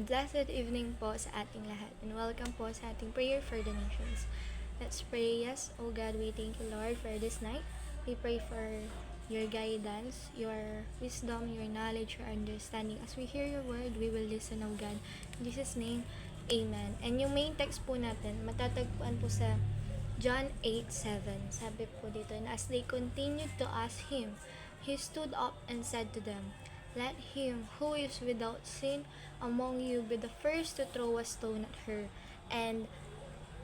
blessed evening po sa ating lahat and welcome po sa ating prayer for the nations. Let's pray. Yes, O God, we thank you, Lord, for this night. We pray for your guidance, your wisdom, your knowledge, your understanding. As we hear your word, we will listen, O God. In Jesus' name, Amen. And yung main text po natin, matatagpuan po sa John 8:7. Sabi po dito, and as they continued to ask him, he stood up and said to them, "Let him who is without sin among you be the first to throw a stone at her." And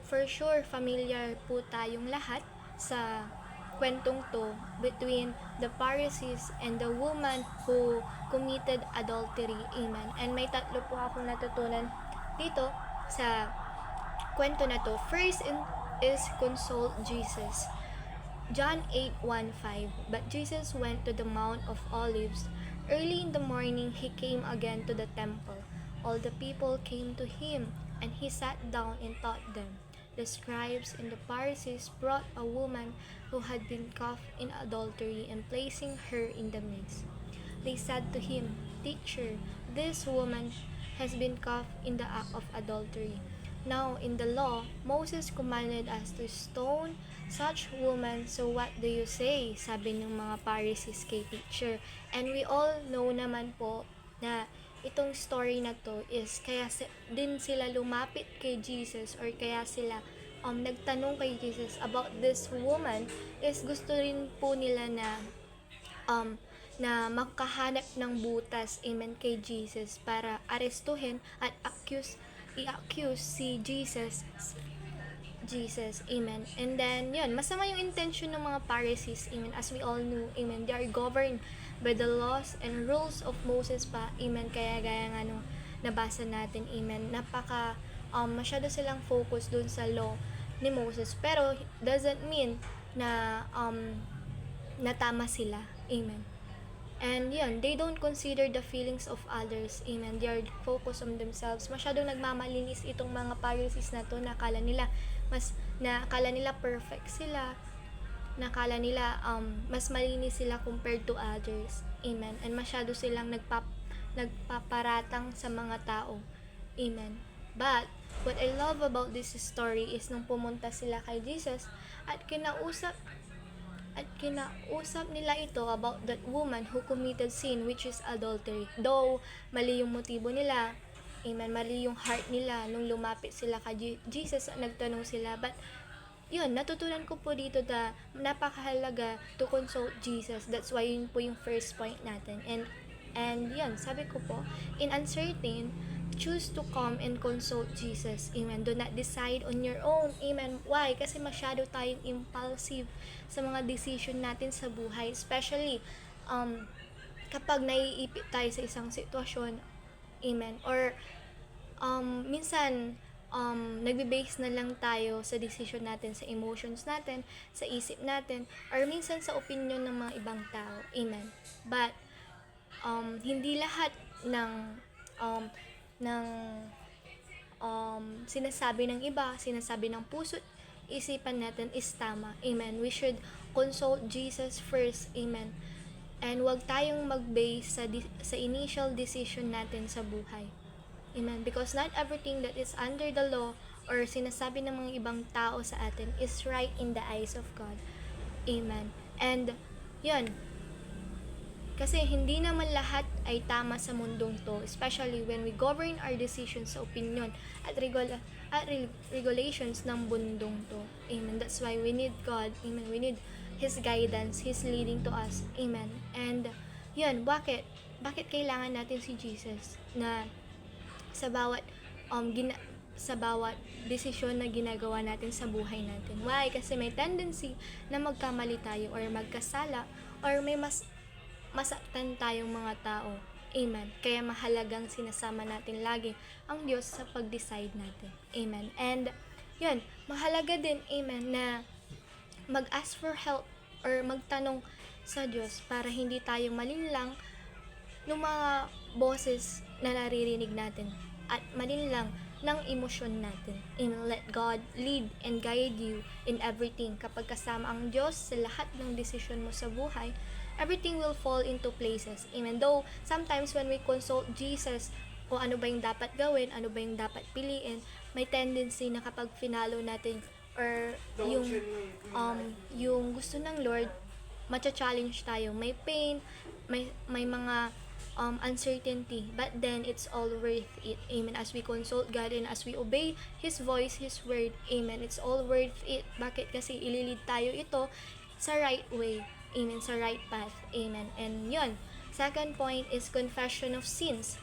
for sure, familiar po tayong lahat sa kwentong to between the Pharisees and the woman who committed adultery. Amen. And may tatlo po akong natutunan dito sa kwento na to. First is consult Jesus. John 8:1-5. But Jesus went to the Mount of Olives. Early in the morning, he came again to the temple. All the people came to him, and he sat down and taught them. The scribes and the Pharisees brought a woman who had been caught in adultery, and placing her in the midst, they said to him, "Teacher, this woman has been caught in the act of adultery. Now, in the law, Moses commanded us to stone such woman, so what do you say?" Sabi ng mga Pharisees kay teacher. And we all know naman po na itong story na to is kaya din sila lumapit kay Jesus or kaya sila nagtanong kay Jesus about this woman is gusto rin po nila na makahanap ng butas, amen, kay Jesus para arestuhin at i-accuse si Jesus, amen. And then, yun, masama yung intention ng mga Pharisees, amen, as we all know, amen. They are governed by the laws and rules of Moses pa, amen. Kaya gaya nga nung nabasa natin, amen, masyado silang focus dun sa law ni Moses, pero doesn't mean na tama sila, amen. And yun, they don't consider the feelings of others. Amen. They are focused on themselves. Masyadong nagmamalinis itong mga Pharisees na to. Nakala nila perfect sila. Nakala nila mas malinis sila compared to others. Amen. And masyado silang nagpaparatang sa mga tao. Amen. But what I love about this story is nung pumunta sila kay Jesus at kinausap nila ito about that woman who committed sin, which is adultery. Though mali yung motibo nila, amen, mali yung heart nila nung lumapit sila kay Jesus at nagtanong sila. But yun, natutunan ko po dito na napakahalaga to consult Jesus. That's why yun po yung first point natin. And yun, sabi ko po, in uncertain, choose to come and consult Jesus. Amen. Do not decide on your own. Amen. Why? Kasi masyado tayong impulsive sa mga decision natin sa buhay. Especially, kapag naiipit tayo sa isang sitwasyon. Amen. Or, minsan, nagbe-base na lang tayo sa decision natin, sa emotions natin, sa isip natin, or minsan sa opinion ng mga ibang tao. Amen. But, hindi lahat ng sinasabi ng iba, sinasabi ng puso't isipan natin is tama. Amen. We should consult Jesus first. Amen. And wag tayong mag-base sa initial decision natin sa buhay. Amen. Because not everything that is under the law or sinasabi ng mga ibang tao sa atin is right in the eyes of God. Amen. And yun, kasi hindi naman lahat ay tama sa mundong to, especially when we govern our decisions sa opinion at regulations ng mundong to. Amen. That's why we need God. Amen. We need His guidance, His leading to us. Amen. And yun, bakit kailangan natin si Jesus na sa bawat desisyon na ginagawa natin sa buhay natin? Why? Kasi may tendency na magkamali tayo or magkasala or may masaktan tayong mga tao. Amen. Kaya mahalagang sinasama natin lagi ang Diyos sa pag-decide natin. Amen. And yun, mahalaga din, amen, na mag-ask for help or magtanong sa Diyos para hindi tayo malinlang ng mga boses na naririnig natin at malinlang ng emosyon natin. Amen. Let God lead and guide you in everything. Kapag kasama ang Diyos sa lahat ng desisyon mo sa buhay, everything will fall into places. Amen. Though, sometimes when we consult Jesus, o ano ba yung dapat gawin, ano ba yung dapat piliin, may tendency na kapag finalo natin or yung gusto ng Lord, matcha-challenge tayo. May pain, may mga uncertainty, but then it's all worth it. Amen. As we consult God and as we obey His voice, His word, amen, it's all worth it. Bakit? Kasi ililid tayo ito sa right way. Amen. Sa right path. Amen. And yun, second point is confession of sins.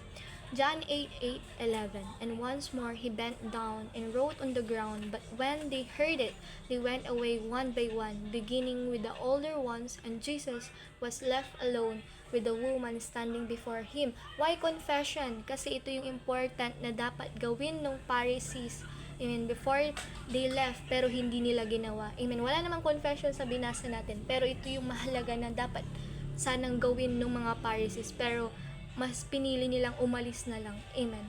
John 8:11. And once more he bent down and wrote on the ground, but when they heard it, they went away one by one, beginning with the older ones, and Jesus was left alone with the woman standing before him. Why confession? Kasi ito yung important na dapat gawin ng Pharisees, amen, before they left, pero hindi nila ginawa. Amen. Wala namang confession sa binasa natin, pero ito yung mahalaga na dapat sanang gawin ng mga Pharisees, pero mas pinili nilang umalis na lang. Amen.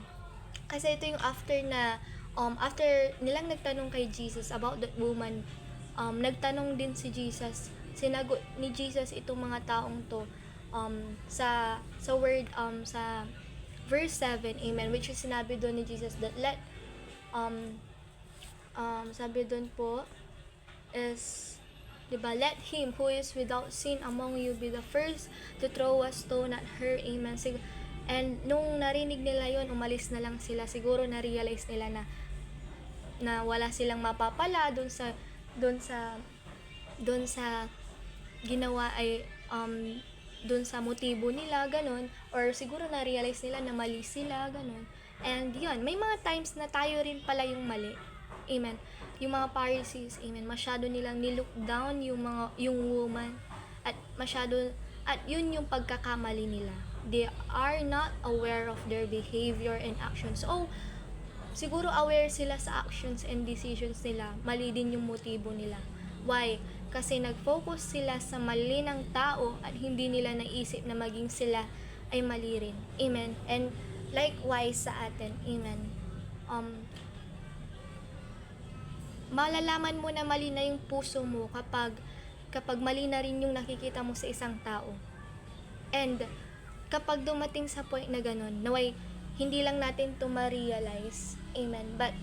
Kasi ito yung after nilang nagtanong kay Jesus about that woman, nagtanong din si Jesus, sinagot ni Jesus itong mga taong to sa word, sa verse 7, amen, which is sinabi doon ni Jesus that sabi doon po is, diba, let him who is without sin among you be the first to throw a stone at her, amen. And nung narinig nila yon, umalis na lang sila. Siguro na-realize nila na wala silang mapapala doon sa ginawa ay doon sa motibo nila, ganun, or siguro na-realize nila na mali sila, ganun. And yun, may mga times na tayo rin pala yung mali, amen. Yung mga Pharisees, amen, masyado nilang nilook down yung woman, at yun yung pagkakamali nila. They are not aware of their behavior and actions. So siguro aware sila sa actions and decisions nila, mali din yung motibo nila. Why? Kasi nag-focus sila sa mali ng tao at hindi nila naisip na maging sila ay mali rin. Amen. And likewise sa atin, amen. Malalaman mo na mali na yung puso mo kapag mali na rin yung nakikita mo sa isang tao. And kapag dumating sa point na ganun, naway hindi lang natin to ma-realize, amen, but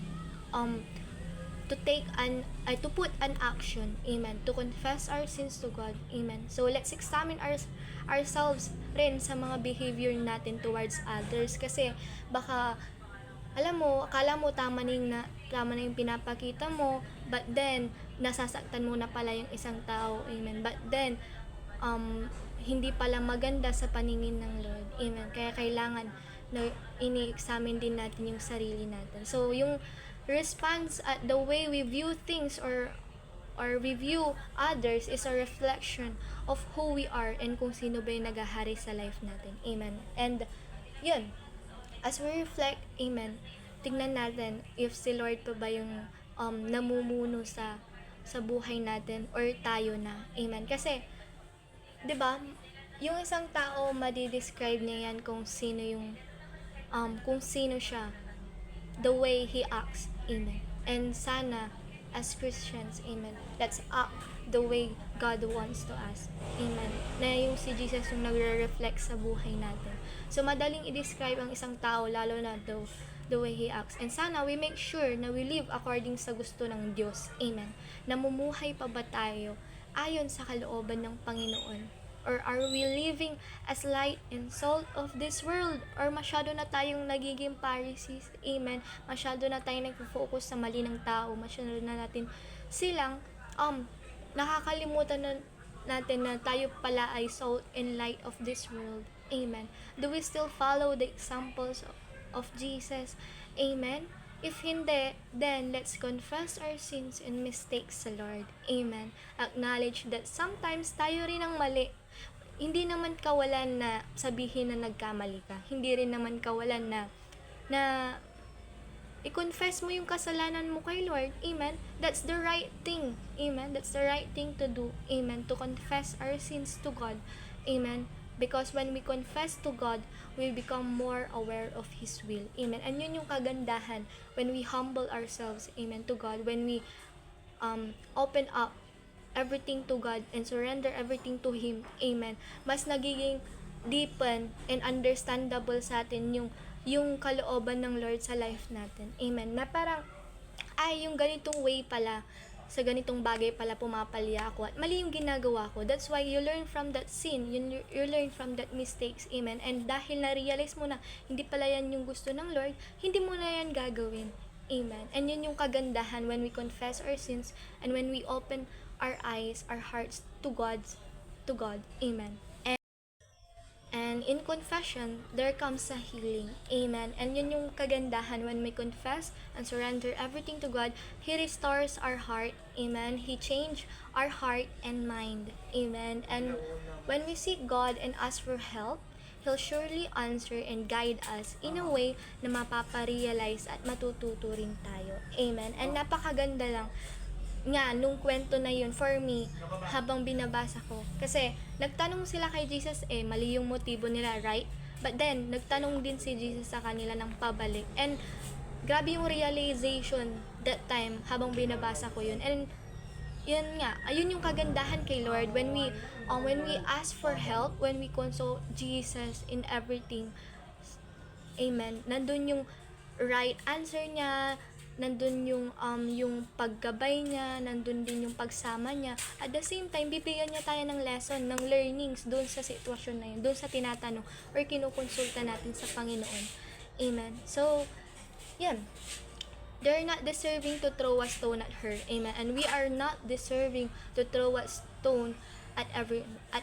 to put an action, amen, to confess our sins to God, amen. So let's examine ourselves rin sa mga behavior natin towards others, kasi baka akala mo tama na yung pinapakita mo, but then nasasaktan mo na pala yung isang tao, amen. But then hindi pala maganda sa paningin ng Lord, amen. Kaya kailangan na ini-examine din natin yung sarili natin. So yung response at the way we view things or we view others is a reflection of who we are and kung sino ba yung naghahari sa life natin, amen. And yun, as we reflect, amen, tignan natin if si Lord pa ba yung namumuno sa buhay natin or tayo na, amen. Kasi 'di ba, yung isang tao madi-describe niya yan kung sino siya, the way he acts, amen. And sana as Christians, amen, let's act the way God wants to us, amen. Na yung si Jesus yung nagre-reflect sa buhay natin. So madaling i-describe ang isang tao, lalo na the way he acts. And sana we make sure na we live according sa gusto ng Diyos, amen. Namumuhay pa ba tayo ayon sa kalooban ng Panginoon? Or are we living as light and salt of this world? Or masyado na tayong nagiging Pharisees, amen. Masyado na tayong nagpo-focus sa mali ng tao. Masyado na natin silang nakakalimutan natin na tayo pala ay salt and light of this world, amen. Do we still follow the examples of Jesus, amen? If hindi, then let's confess our sins and mistakes sa Lord, amen. Acknowledge that sometimes tayo rin ang mali. Hindi naman kawalan na sabihin na nagkamali ka. Hindi rin naman kawalan na i-confess mo yung kasalanan mo kay Lord, amen. That's the right thing, amen. That's the right thing to do, amen. To confess our sins to God, amen. Because when we confess to God, we become more aware of His will, amen. And yun yung kagandahan when we humble ourselves, amen, to God. When we open up everything to God and surrender everything to Him, amen. Mas nagiging deepen and understandable sa atin yung yung kalooban ng Lord sa life natin. Amen. Na parang, ay, yung ganitong way pala, sa ganitong bagay pala pumapalya ako at mali yung ginagawa ko. That's why you learn from that sin, you learn from that mistakes. Amen. And dahil na-realize mo na hindi pala yan yung gusto ng Lord, hindi mo na yan gagawin. Amen. And yun yung kagandahan when we confess our sins and when we open our eyes, our hearts to God. Amen. And in confession, there comes a healing. Amen. And yun yung kagandahan when we confess and surrender everything to God. He restores our heart. Amen. He changed our heart and mind. Amen. And when we seek God and ask for help, He'll surely answer and guide us in a way na mapaparealize at matututo rin tayo. Amen. And napakaganda lang nga nung kwento na yun for me habang binabasa ko. Kasi nagtanong sila kay Jesus, mali yung motibo nila, right? But then, nagtanong din si Jesus sa kanila ng pabalik. And grabe yung realization that time habang binabasa ko yun. And yun nga, ayun yung kagandahan kay Lord when we ask for help, when we consult Jesus in everything. Amen. Nandun yung right answer niya, nandun yung paggabay niya, nandun din yung pagsama niya. At the same time, bibigyan niya tayo ng lesson, ng learnings doon sa sitwasyon na yun, doon sa tinatanong or kinukonsulta natin sa Panginoon. Amen. So, yan. They're not deserving to throw a stone at her. Amen. And we are not deserving to throw a stone at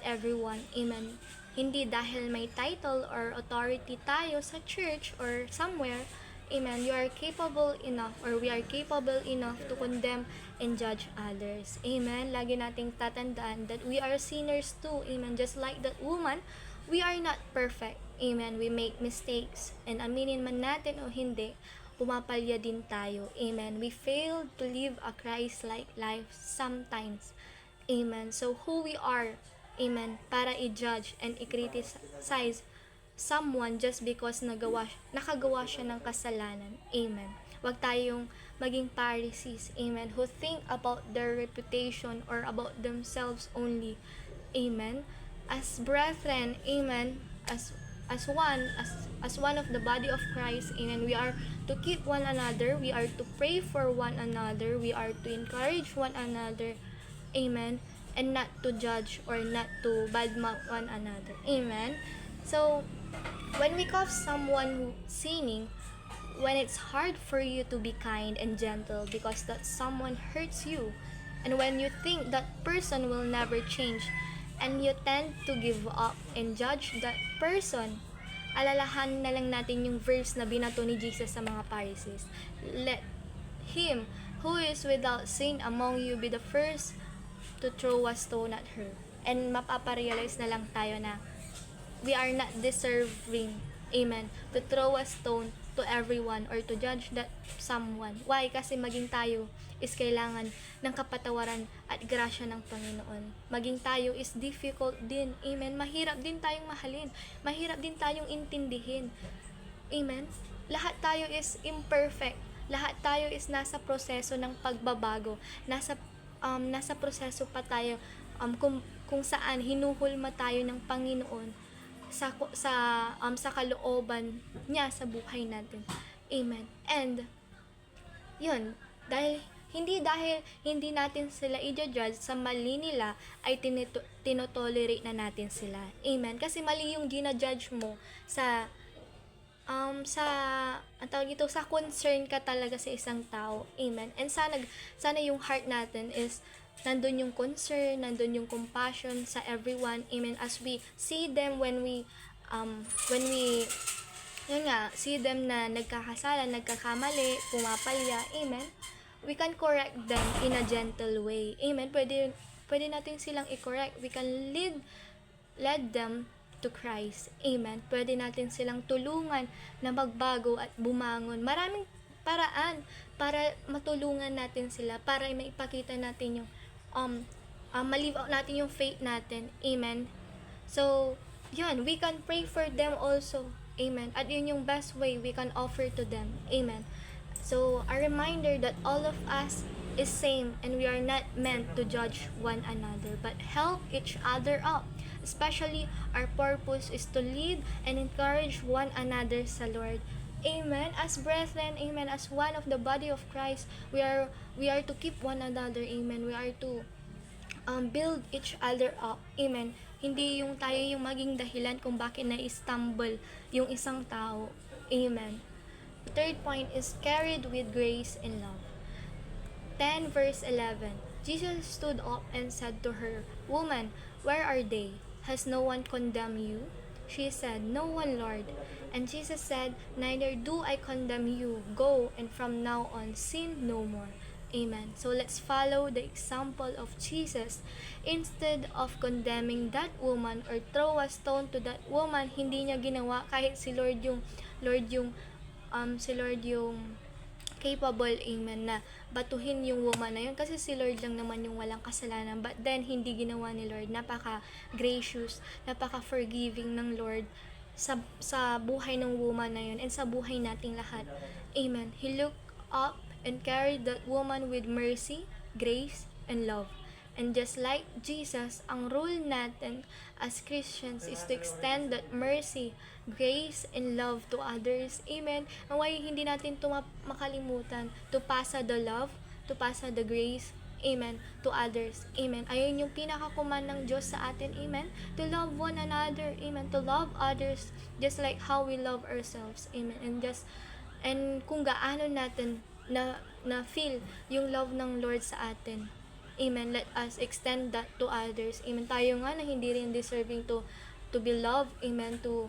everyone. Amen. Hindi dahil may title or authority tayo sa church or somewhere. Amen. You are capable enough or we are capable enough to condemn and judge others. Amen. Lagi nating tatandaan that we are sinners too. Amen. Just like that woman, we are not perfect. Amen. We make mistakes. And aminin man natin o hindi, pumapalya din tayo. Amen. We fail to live a Christ-like life sometimes. Amen. So who we are, amen, para i-judge and i-criticize someone just because nakagawa siya ng kasalanan. Amen. Huwag tayong maging Pharisees, amen, who think about their reputation or about themselves only. Amen. As brethren, amen, as one of the body of Christ, amen, we are to keep one another, we are to pray for one another, we are to encourage one another, amen, and not to judge or not to badmouth one another. Amen. So, when we call someone sinning, when it's hard for you to be kind and gentle because that someone hurts you, and when you think that person will never change, and you tend to give up and judge that person, alalahan na lang natin yung verse na binato ni Jesus sa mga Pharisees. Let him who is without sin among you be the first to throw a stone at her. And mapaparealize na lang tayo na we are not deserving, amen, to throw a stone to everyone or to judge that someone. Why? Kasi maging tayo is kailangan ng kapatawaran at grasya ng Panginoon. Maging tayo is difficult din. Amen. Mahirap din tayong mahalin. Mahirap din tayong intindihin. Amen. Lahat tayo is imperfect. Lahat tayo is nasa proseso ng pagbabago. Nasa proseso pa tayo kung saan hinuhulma tayo ng Panginoon sa kalooban niya sa buhay natin. Amen. And yun, dahil hindi natin sila i-judge sa mali nila, ay tinotolerate na natin sila. Amen. Kasi mali yung ginajudge mo sa sa concern ka talaga sa isang tao. Amen. And sana yung heart natin is nandun yung concern, nandun yung compassion sa everyone. Amen. As we see them when we see them na nagkakasala, nagkakamali, pumapalya. Amen. We can correct them in a gentle way. Amen. Pwede natin silang i-correct. We can lead them to Christ. Amen. Pwede natin silang tulungan na magbago at bumangon. Maraming paraan para matulungan natin sila, para maipakita natin yung malive out natin yung faith natin. Amen. So, yun, we can pray for them also. Amen. At yun yung best way we can offer to them. Amen. So, a reminder that all of us is same and we are not meant to judge one another, but help each other up. Especially, our purpose is to lead and encourage one another sa Lord. Amen. As brethren, amen, as one of the body of Christ, we are to keep one another. Amen. We are to build each other up. Amen. Hindi yung tayo yung maging dahilan kung bakit na-stumble yung isang tao. Amen. Third point is carried with grace and love. 10 verse 11. Jesus stood up and said to her, "Woman, where are they? Has no one condemned you?" She said, "No one, Lord." And Jesus said, "Neither do I condemn you. Go, and from now on sin no more." Amen. So let's follow the example of Jesus. Instead of condemning that woman or throw a stone to that woman, hindi niya ginawa kahit si Lord yung capable, amen, na batuhin yung woman na yun kasi si Lord lang naman yung walang kasalanan. But then hindi ginawa ni Lord. Napaka gracious, napaka forgiving ng Lord sa buhay ng woman na yun and sa buhay nating lahat. Amen. He looked up and carried that woman with mercy, grace, and love. And just like Jesus, ang role natin as Christians is to extend that mercy, grace, and love to others. Amen. And why hindi natin ito makalimutan to pass the love, to pass the grace, amen, to others. Amen. Ayun yung pinakakuman ng Diyos sa atin. Amen. To love one another. Amen. To love others just like how we love ourselves. Amen. And kung gaano natin na feel yung love ng Lord sa atin. Amen. Let us extend that to others. Amen. Tayo nga na hindi rin deserving to be loved. Amen. To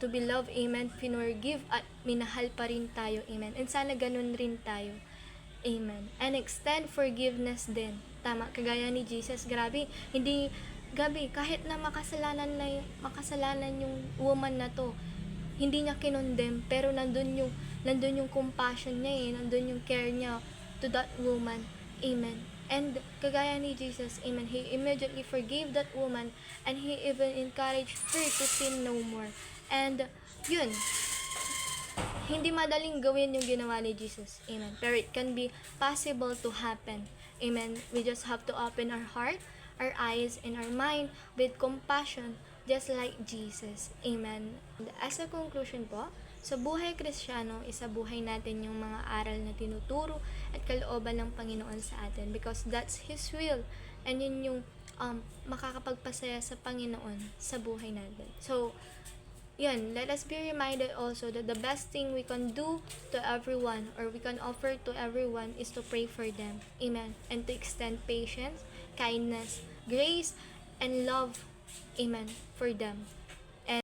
be loved. Amen. Finorgive at minahal pa rin tayo. Amen. And sana ganun rin tayo. Amen. And extend forgiveness din. Tama. Kagaya ni Jesus. Grabe. Kahit na makasalanan yung woman na to, hindi niya kinondem, pero nandun yung compassion niya nandun yung care niya to that woman. Amen. And kagaya ni Jesus, amen, He immediately forgave that woman and He even encouraged her to sin no more. And yun, hindi madaling gawin yung ginawa ni Jesus. Amen. Pero it can be possible to happen. Amen. We just have to open our heart, our eyes, and our mind with compassion just like Jesus. Amen. And as a conclusion po, sa buhay Kristiyano, isabuhay natin yung mga aral na tinuturo at kalooban ng Panginoon sa atin because that's His will and yun yung makakapagpasaya sa Panginoon sa buhay natin. So, yun, let us be reminded also that the best thing we can do to everyone or we can offer to everyone is to pray for them. Amen. And to extend patience, kindness, grace, and love, amen, for them.